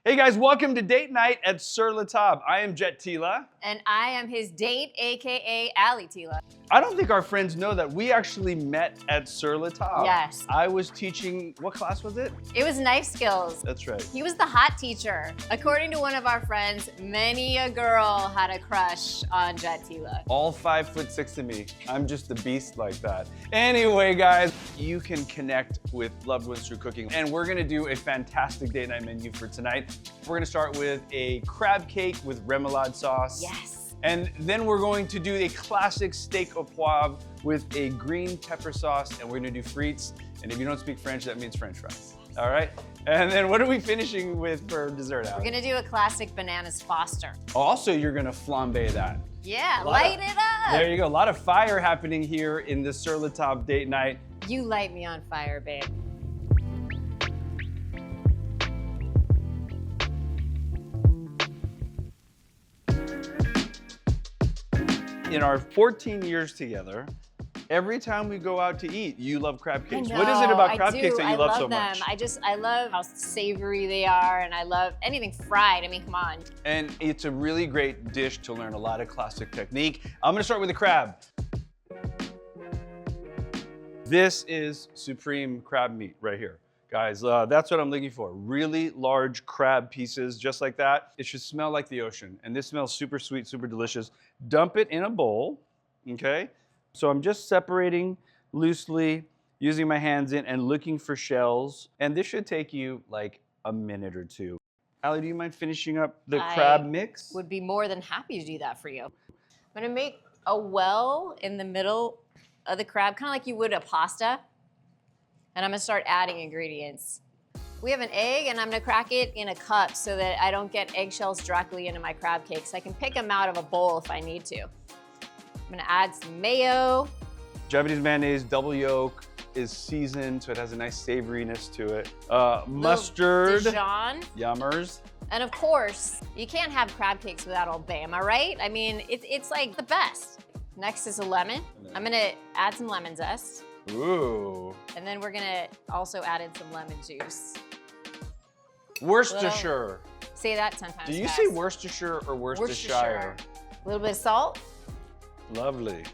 Hey guys, welcome to date night at Sur La Table. I am Tila. And I am his date, AKA Ali Tila. I don't think our friends know that we actually met at Sur La Table. Yes. I was teaching, what class was it? It was knife skills. That's right. He was the hot teacher. According to one of our friends, many a girl had a crush on Tila. All 5'6" of me. I'm just a beast like that. Anyway, guys, you can connect with loved ones through cooking. And we're gonna do a fantastic date night menu for tonight. We're gonna start with a crab cake with remoulade sauce. Yes. And then we're going to do a classic steak au poivre with a green pepper sauce, and we're gonna do frites. And if you don't speak French, that means French fries. All right? And then what are we finishing with for dessert, Ali? We're gonna do a classic bananas Foster. Also, you're gonna flambe that. Yeah, light it up. There you go, a lot of fire happening here in the Sur La Table date night. You light me on fire, babe. In our 14 years together, every time we go out to eat, you love crab cakes. I What is it about know, crab cakes that you love so them. much? I love how savory they are, and I love anything fried. I mean, come on. And it's a really great dish to learn a lot of classic technique. I'm gonna start with the crab. This is supreme crab meat right here. Guys, that's what I'm looking for. Really large crab pieces, just like that. It should smell like the ocean. And this smells super sweet, super delicious. Dump it in a bowl, okay? So I'm just separating loosely, using my hands in and looking for shells. And this should take you like a minute or two. Ali, do you mind finishing up the crab mix? Would be more than happy to do that for you. I'm gonna make a well in the middle of the crab, kind of like you would a pasta. And I'm gonna start adding ingredients. We have an egg, and I'm gonna crack it in a cup so that I don't get eggshells directly into my crab cakes. I can pick them out of a bowl if I need to. I'm gonna add some mayo. Japanese mayonnaise, double yolk, is seasoned, so it has a nice savoriness to it. Mustard. Dijon. Yummers. And of course, you can't have crab cakes without Old Bay, am I right? I mean, it's like the best. Next is a lemon. I'm gonna add some lemon zest. Ooh. And then we're gonna also add in some lemon juice. Worcestershire. Say that 10 times Do you fast. say Worcestershire or Worcestershire? A little bit of salt. Lovely.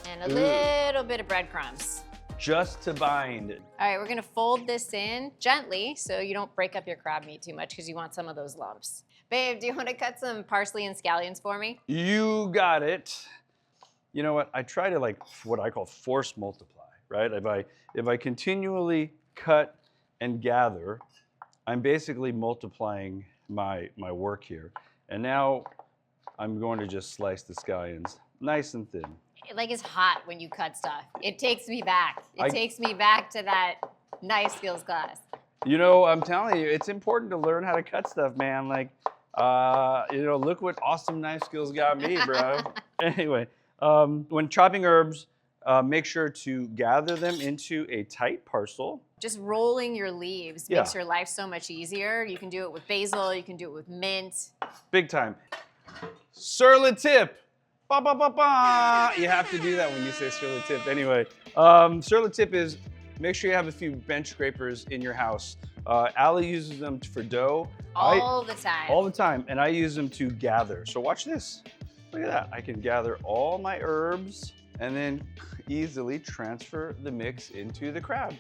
And a little bit of breadcrumbs. Just to bind. All right, we're gonna fold this in gently so you don't break up your crab meat too much because you want some of those lumps. Babe, do you wanna cut some parsley and scallions for me? You got it. You know what? I try to like what I call force multiply, right? If I continually cut and gather, I'm basically multiplying my work here. And now I'm going to just slice the scallions nice and thin. Like it's hot when you cut stuff. It takes me back. It takes me back to that knife skills class. You know, I'm telling you, it's important to learn how to cut stuff, man. Like, you know, look what awesome knife skills got me, bro. Anyway. When chopping herbs, make sure to gather them into a tight parcel. Just rolling your leaves makes your life so much easier. You can do it with basil, you can do it with mint. Big time. Sur La Tip. Ba, ba, ba, ba. You have to do that when you say Sur La Tip. Anyway, Sur La Tip is make sure you have a few bench scrapers in your house. Ali uses them for dough. All the time. All the time, and I use them to gather. So watch this. Look at that. I can gather all my herbs and then easily transfer the mix into the crab.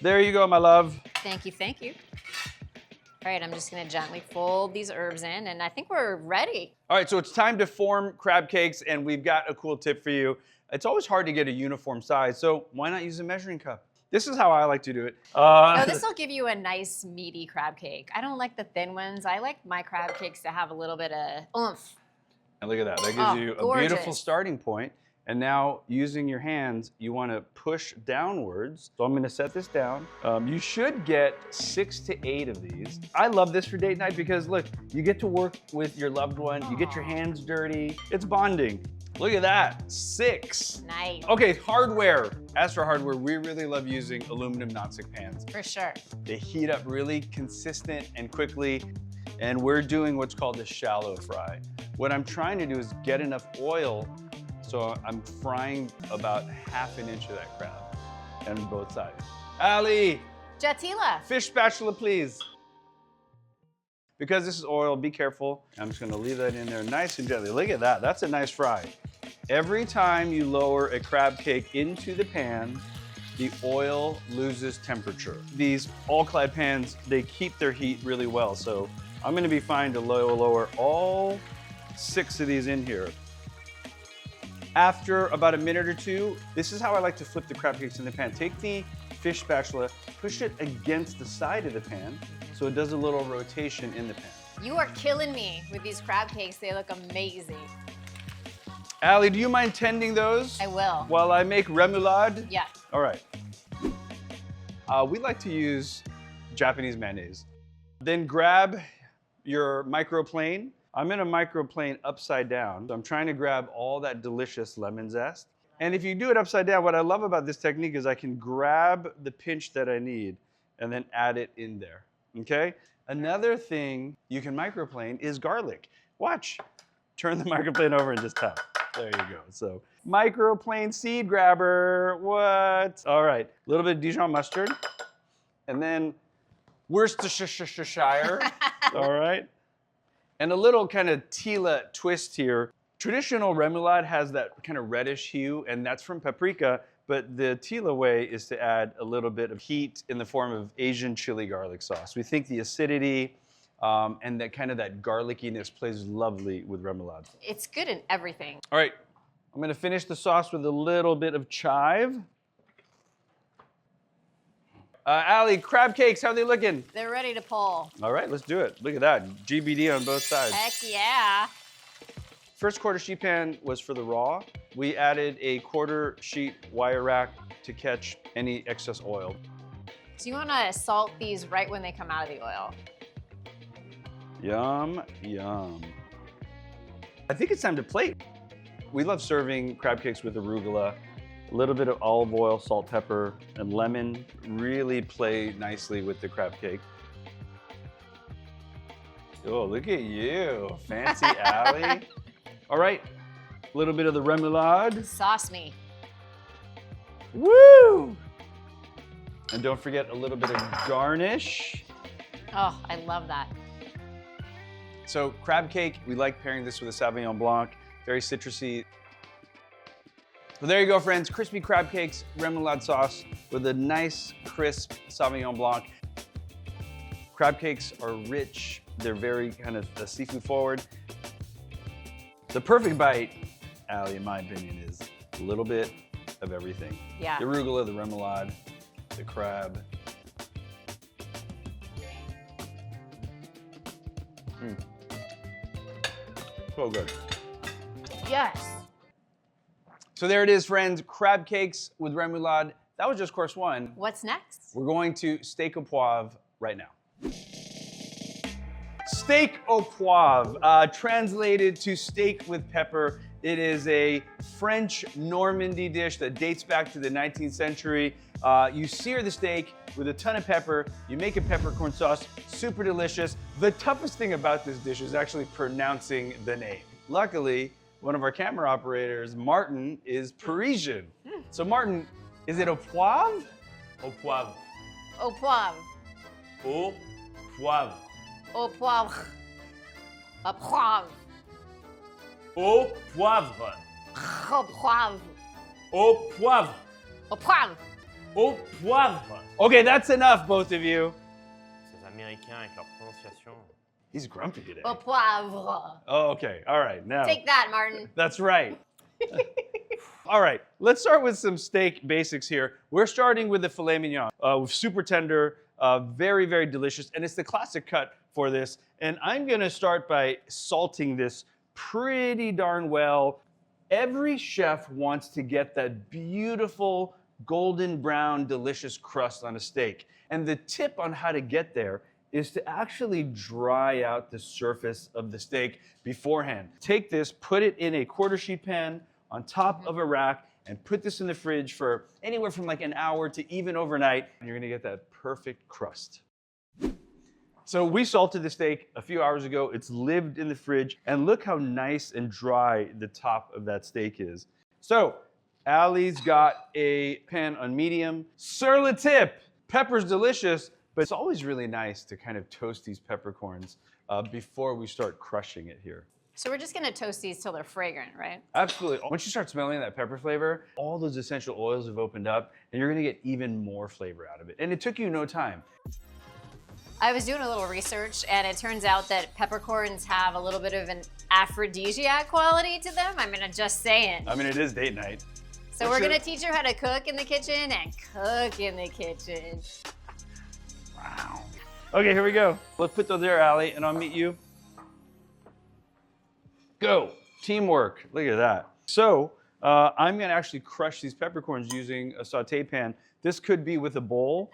There you go, my love. Thank you, thank you. All right, I'm just gonna gently fold these herbs in, and I think we're ready. All right, so it's time to form crab cakes, and we've got a cool tip for you. It's always hard to get a uniform size, so why not use a measuring cup? This is how I like to do it. No, this will give you a nice meaty crab cake. I don't like the thin ones. I like my crab cakes to have a little bit of oomph. And look at that. That gives you a beautiful starting point. And now, using your hands, you want to push downwards. So I'm going to set this down. You should get 6 to 8 of these. I love this for date night because, look, you get to work with your loved one. You get your hands dirty. It's bonding. Look at that. 6. Nice. Okay, hardware. As for hardware, we really love using aluminum nonstick pans. For sure. They heat up really consistent and quickly. And we're doing what's called a shallow fry. What I'm trying to do is get enough oil so I'm frying about ½ an inch of that crab on both sides. Ali! Tila. Fish spatula, please. Because this is oil, be careful. I'm just gonna leave that in there nice and gently. Look at that, that's a nice fry. Every time you lower a crab cake into the pan, the oil loses temperature. These all-clad pans, they keep their heat really well. So I'm gonna be fine to lower all 6 of these in here. After about a minute or two, this is how I like to flip the crab cakes in the pan. Take the fish spatula, push it against the side of the pan so it does a little rotation in the pan. You are killing me with these crab cakes. They look amazing. Ali, do you mind tending those? I will. While I make remoulade? Yeah. All right. We like to use Japanese mayonnaise. Then grab your microplane. I'm in a microplane upside down. So I'm trying to grab all that delicious lemon zest. And if you do it upside down, what I love about this technique is I can grab the pinch that I need and then add it in there, okay? Another thing you can microplane is garlic. Watch. Turn the microplane over and just tap. There you go. So microplane seed grabber. What? All right. A little bit of Dijon mustard. And then Worcestershire. All right. And a little kind of Tila twist here. Traditional remoulade has that kind of reddish hue, and that's from paprika. But the Tila way is to add a little bit of heat in the form of Asian chili garlic sauce. We think the acidity and that kind of that garlickiness plays lovely with remoulade. It's good in everything. All right, I'm gonna finish the sauce with a little bit of chive. Ali, crab cakes, how are they looking? They're ready to pull. All right, let's do it. Look at that, GBD on both sides. Heck yeah. First quarter sheet pan was for the raw. We added a quarter sheet wire rack to catch any excess oil. So you wanna salt these right when they come out of the oil. Yum, yum. I think it's time to plate. We love serving crab cakes with arugula. A little bit of olive oil, salt, pepper, and lemon really play nicely with the crab cake. Oh, look at you, fancy Ali. All right, a little bit of the remoulade. Sauce me. Woo! And don't forget a little bit of garnish. Oh, I love that. So crab cake, we like pairing this with a Sauvignon Blanc, very citrusy. So there you go, friends, crispy crab cakes, remoulade sauce with a nice, crisp Sauvignon Blanc. Crab cakes are rich, they're very kind of seafood forward. The perfect bite, Ali, in my opinion, is a little bit of everything. Yeah. The arugula, the remoulade, the crab. So good. Yes. So there it is, friends. Crab cakes with remoulade. That was just course 1. What's next? We're going to steak au poivre right now. Steak au poivre, translated to steak with pepper. It is a French Normandy dish that dates back to the 19th century. You sear the steak with a ton of pepper. You make a peppercorn sauce, super delicious. The toughest thing about this dish is actually pronouncing the name. Luckily, one of our camera operators, Martin, is Parisian. So Martin, is it au poivre? Au poivre. Au poivre. Au poivre. Au poivre. Au poivre. Au poivre. Au poivre. Au poivre. Au poivre. Au poivre. Okay, that's enough, both of you. Ces Américains avec leur prononciation. He's grumpy today. Au poivre. Oh, okay, all right, now. Take that, Martin. That's right. All right, let's start with some steak basics here. We're starting with the filet mignon, super tender, very, very delicious, and it's the classic cut for this. And I'm gonna start by salting this pretty darn well. Every chef wants to get that beautiful golden brown, delicious crust on a steak. And the tip on how to get there is to actually dry out the surface of the steak beforehand. Take this, put it in a quarter sheet pan on top of a rack, and put this in the fridge for anywhere from like an hour to even overnight, and you're gonna get that perfect crust. So we salted the steak a few hours ago. It's lived in the fridge, and look how nice and dry the top of that steak is. So Ali's got a pan on medium. Sur La Table, pepper's delicious, But it's always really nice to kind of toast these peppercorns before we start crushing it here. So we're just gonna toast these till they're fragrant, right? Absolutely. Once you start smelling that pepper flavor, all those essential oils have opened up and you're gonna get even more flavor out of it. And it took you no time. I was doing a little research and it turns out that peppercorns have a little bit of an aphrodisiac quality to them. I mean, I'm just saying. I mean, it is date night. So we're gonna teach her how to cook in the kitchen and cook in the kitchen. Wow. Okay, here we go. Let's put those there, Ali, and I'll meet you. Go. Teamwork. Look at that. So I'm gonna actually crush these peppercorns using a saute pan. This could be with a bowl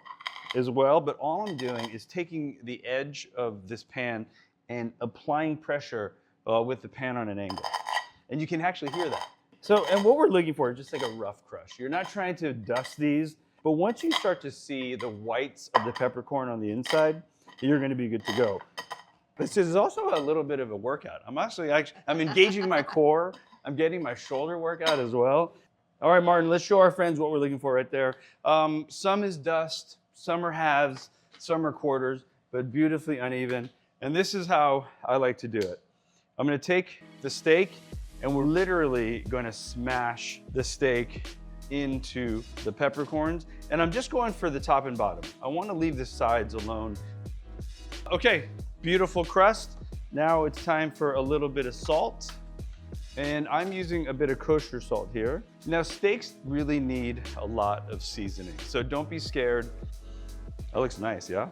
as well, but all I'm doing is taking the edge of this pan and applying pressure with the pan on an angle. And you can actually hear that. So, and what we're looking for is just like a rough crush. You're not trying to dust these, but once you start to see the whites of the peppercorn on the inside, you're gonna be good to go. This is also a little bit of a workout. I'm engaging my core. I'm getting my shoulder workout as well. All right, Martin, let's show our friends what we're looking for right there. Some is dust, some are halves, some are quarters, but beautifully uneven. And this is how I like to do it. I'm gonna take the steak and we're literally gonna smash the steak into the peppercorns. And I'm just going for the top and bottom. I wanna leave the sides alone. Okay, beautiful crust. Now it's time for a little bit of salt. And I'm using a bit of kosher salt here. Now steaks really need a lot of seasoning, so don't be scared. That looks nice, yeah?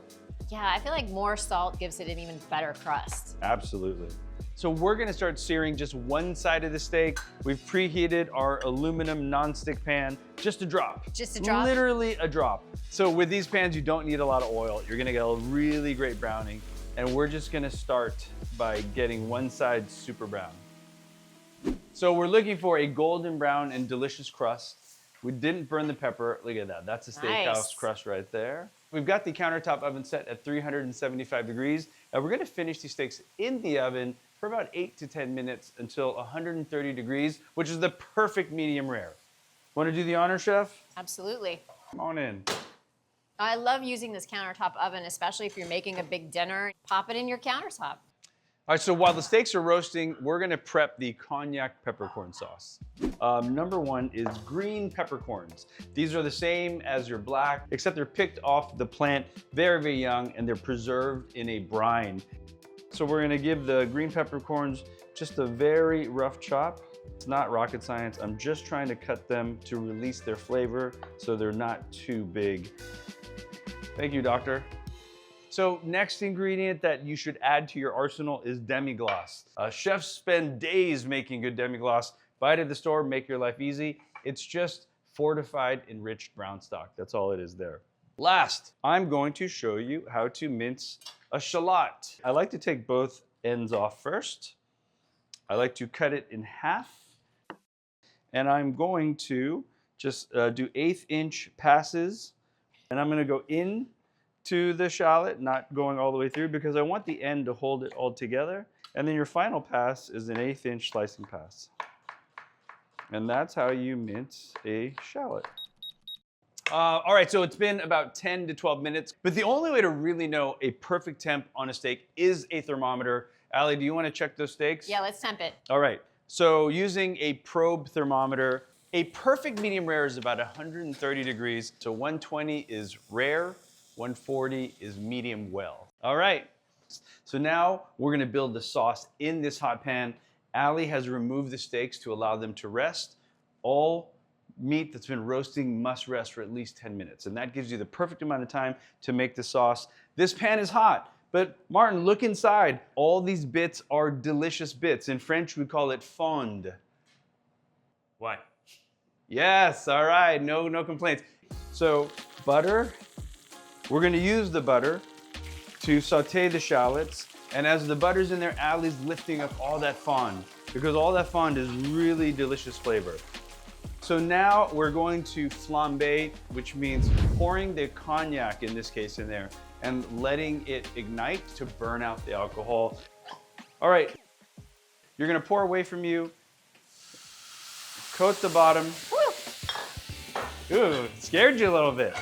Yeah, I feel like more salt gives it an even better crust. Absolutely. So we're gonna start searing just one side of the steak. We've preheated our aluminum nonstick pan, just a drop. Just a drop? Literally a drop. So with these pans, you don't need a lot of oil. You're gonna get a really great browning. And we're just gonna start by getting one side super brown. So we're looking for a golden brown and delicious crust. We didn't burn the pepper. Look at that. That's a steakhouse Nice. crust right there. We've got the countertop oven set at 375 degrees. And we're gonna finish these steaks in the oven for about 8 to 10 minutes until 130 degrees, which is the perfect medium rare. Wanna do the honor, chef? Absolutely. Come on in. I love using this countertop oven, especially if you're making a big dinner. Pop it in your countertop. All right, so while the steaks are roasting, we're gonna prep the cognac peppercorn sauce. Number one is green peppercorns. These are the same as your black, except they're picked off the plant very, very young, and they're preserved in a brine. So we're gonna give the green peppercorns just a very rough chop. It's not rocket science. I'm just trying to cut them to release their flavor so they're not too big. Thank you, doctor. So next ingredient that you should add to your arsenal is demi-glace. Chefs spend days making good demi-glace. Buy it at the store, make your life easy. It's just fortified enriched brown stock. That's all it is there. Last, I'm going to show you how to mince a shallot. I like to take both ends off first. I like to cut it in half. And I'm going to just do 1/8 inch passes. And I'm gonna go in to the shallot, not going all the way through, because I want the end to hold it all together. And then your final pass is an 1/8 inch slicing pass. And that's how you mince a shallot. All right, so it's been about 10 to 12 minutes, but the only way to really know a perfect temp on a steak is a thermometer. Ali, do you wanna check those steaks? Yeah, let's temp it. All right, so using a probe thermometer, a perfect medium rare is about 130 degrees. So 120 is rare, 140 is medium well. All right, so now we're gonna build the sauce in this hot pan. Ali has removed the steaks to allow them to rest. All meat that's been roasting must rest for at least 10 minutes. And that gives you the perfect amount of time to make the sauce. This pan is hot, but Martin, look inside. All these bits are delicious bits. In French, we call it fond. Ouais. Yes, all right, no complaints. So butter, we're gonna use the butter to saute the shallots. And as the butter's in there, Ali's lifting up all that fond, because all that fond is really delicious flavor. So now we're going to flambe, which means pouring the cognac, in this case, in there, and letting it ignite to burn out the alcohol. All right, you're gonna pour away from you, coat the bottom. Ooh, scared you a little bit.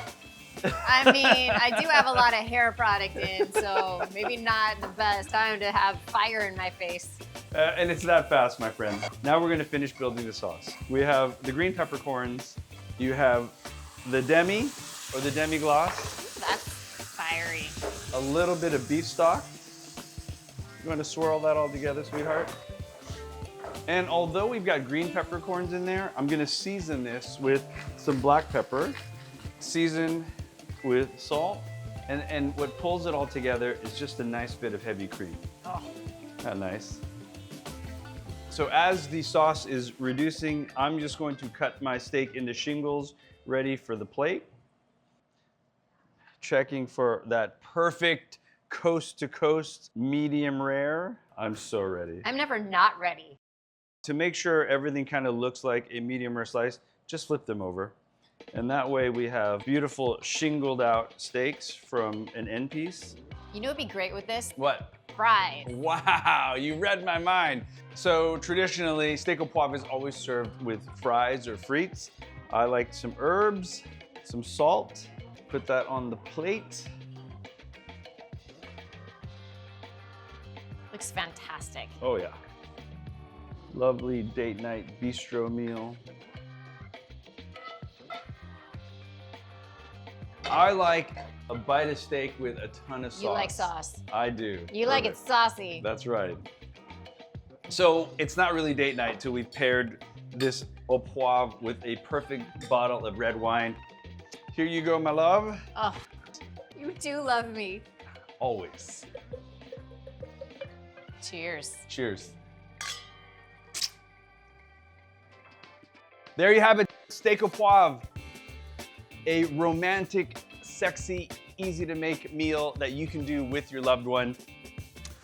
I mean, I do have a lot of hair product in, so maybe not the best time to have fire in my face. And it's that fast, my friend. Now we're gonna finish building the sauce. We have the green peppercorns. You have the demi, or the demi-glace. That's fiery. A little bit of beef stock. You wanna swirl that all together, sweetheart? And although we've got green peppercorns in there, I'm gonna season this with some black pepper, season with salt, and what pulls it all together is just a nice bit of heavy cream. Oh. Not nice. So as the sauce is reducing, I'm just going to cut my steak into shingles, ready for the plate. Checking for that perfect coast to coast medium rare. I'm so ready. I'm never not ready. To make sure everything kind of looks like a medium rare slice, just flip them over. And that way we have beautiful shingled out steaks from an end piece. You know what'd be great with this? What? Fries. Wow, you read my mind. So traditionally, steak au poivre is always served with fries or frites. I like some herbs, some salt. Put that on the plate. Looks fantastic. Oh yeah. Lovely date night bistro meal. I like a bite of steak with a ton of sauce. You like sauce. I do. You like it saucy. That's right. So it's not really date night till we've paired this au poivre with a perfect bottle of red wine. Here you go, my love. Oh, you do love me. Always. Cheers. Cheers. There you have it, steak au poivre. A romantic, sexy, easy to make meal that you can do with your loved one.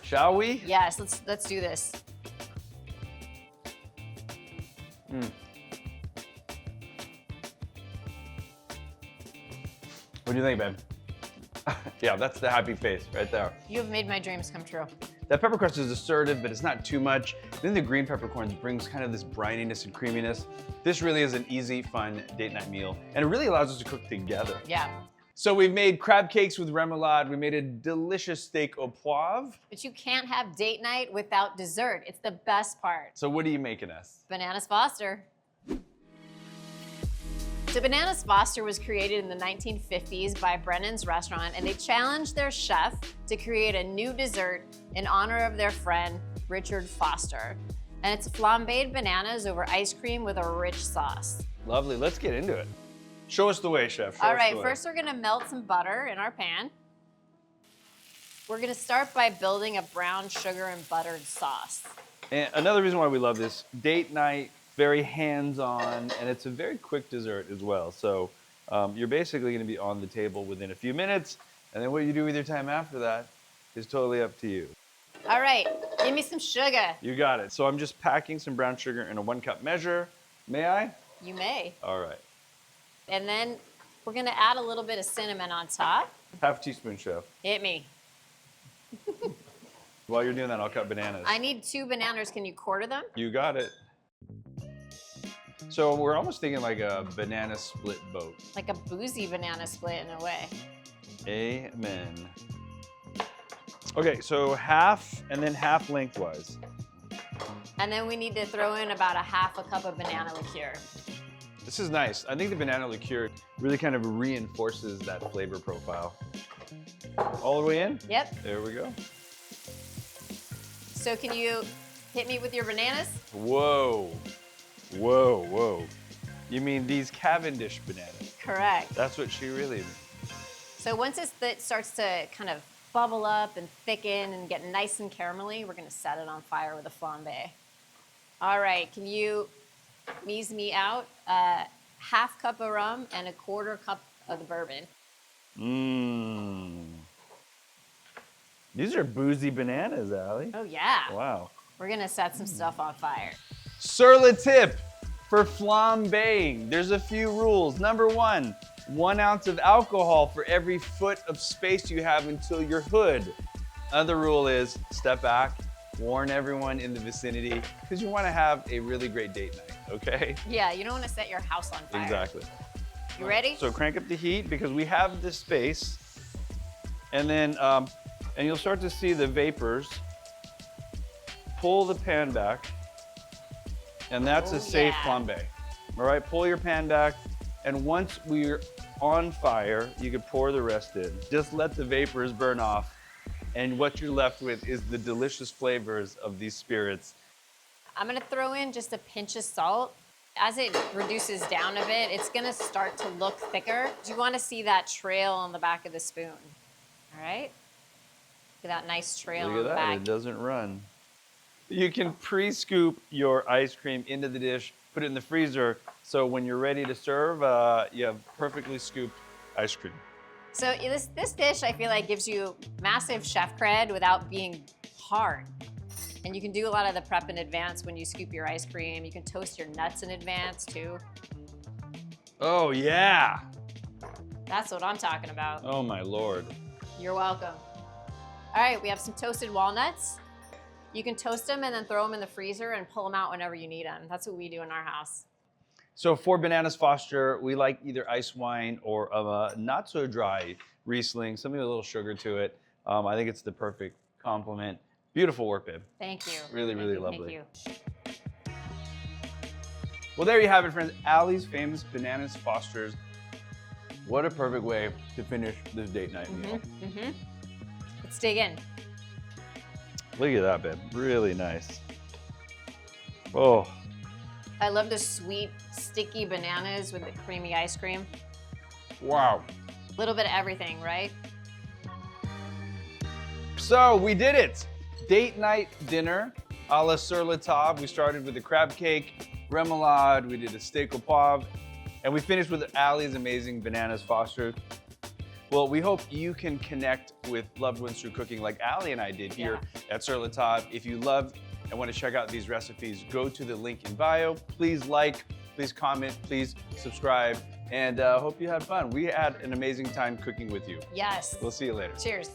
Shall we? Yes, let's do this. What do you think, babe? Yeah, that's the happy face right there. You have made my dreams come true. That pepper crust is assertive, but it's not too much. Then the green peppercorns brings kind of this brininess and creaminess. This really is an easy, fun date night meal, and it really allows us to cook together. Yeah. So we've made crab cakes with remoulade. We made a delicious steak au poivre. But you can't have date night without dessert. It's the best part. So what are you making us? Bananas Foster. So Bananas Foster was created in the 1950s by Brennan's Restaurant, and they challenged their chef to create a new dessert in honor of their friend, Richard Foster. And it's flambéed bananas over ice cream with a rich sauce. Lovely, let's get into it. Show us the way, chef. Show All us right, the way. first we're gonna melt some butter in our pan. We're gonna start by building a brown sugar and buttered sauce. And another reason why we love this, date night, very hands-on, and it's a very quick dessert as well. So you're basically gonna be on the table within a few minutes, and then what you do with your time after that is totally up to you. All right, give me some sugar. You got it. So I'm just packing some brown sugar in a 1 cup measure. May I? You may. All right. And then we're gonna add a little bit of cinnamon on top. Half teaspoon, chef. Hit me. While you're doing that, I'll cut bananas. I need 2 bananas. Can you quarter them? You got it. So we're almost thinking like a banana split boat. Like a boozy banana split in a way. Amen. Okay, so half and then half lengthwise. And then we need to throw in about a half a cup of banana liqueur. This is nice. I think the banana liqueur really kind of reinforces that flavor profile. All the way in? Yep. There we go. So can you hit me with your bananas? Whoa. Whoa, whoa. You mean these Cavendish bananas? Correct. That's what she really means. So once it starts to kind of bubble up and thicken and get nice and caramelly, we're gonna set it on fire with a flambe. All right, can you mise me out half cup of rum and a quarter cup of the bourbon? Mmm. These are boozy bananas, Ali. Oh yeah. Wow. We're gonna set some stuff on fire. Sur La Table for flambeing. There's a few rules. Number 1, 1 ounce of alcohol for every foot of space you have until your hood. Another rule is step back, warn everyone in the vicinity, because you want to have a really great date night, okay? Yeah, you don't wanna set your house on fire. Exactly. You ready? So crank up the heat because we have this space. And then, and you'll start to see the vapors. Pull the pan back. And that's a safe flambe. All right, pull your pan back. And once we're on fire, you can pour the rest in. Just let the vapors burn off. And what you're left with is the delicious flavors of these spirits. I'm gonna throw in just a pinch of salt. As it reduces down a bit, it's gonna start to look thicker. You wanna see that trail on the back of the spoon, all right? Look at that nice trail on Look the at that, back. it doesn't run. You can pre-scoop your ice cream into the dish, put it in the freezer, so when you're ready to serve, you have perfectly scooped ice cream. So this dish, I feel like, gives you massive chef cred without being hard. And you can do a lot of the prep in advance when you scoop your ice cream. You can toast your nuts in advance, too. Oh, yeah. That's what I'm talking about. Oh, my Lord. You're welcome. All right, we have some toasted walnuts. You can toast them and then throw them in the freezer and pull them out whenever you need them. That's what we do in our house. So for Bananas Foster, we like either ice wine or a not so dry Riesling, something with a little sugar to it. I think it's the perfect complement. Beautiful work, babe. Thank you. Really, really Thank lovely. Thank you. Well, there you have it, friends. Ali's famous Bananas Fosters. What a perfect way to finish this date night meal. Let's dig in. Look at that, babe. Really nice. Oh. I love the sweet, sticky bananas with the creamy ice cream. Wow. A little bit of everything, right? So we did it. Date night dinner a la Sur La Table. We started with the crab cake, remoulade, we did a steak au poivre, and we finished with Ali's amazing Bananas Foster. Well, we hope you can connect with loved ones through cooking like Ali and I did here at Sur La Table. If you love and want to check out these recipes, go to the link in bio. Please like, please comment, please subscribe, and hope you had fun. We had an amazing time cooking with you. Yes. We'll see you later. Cheers.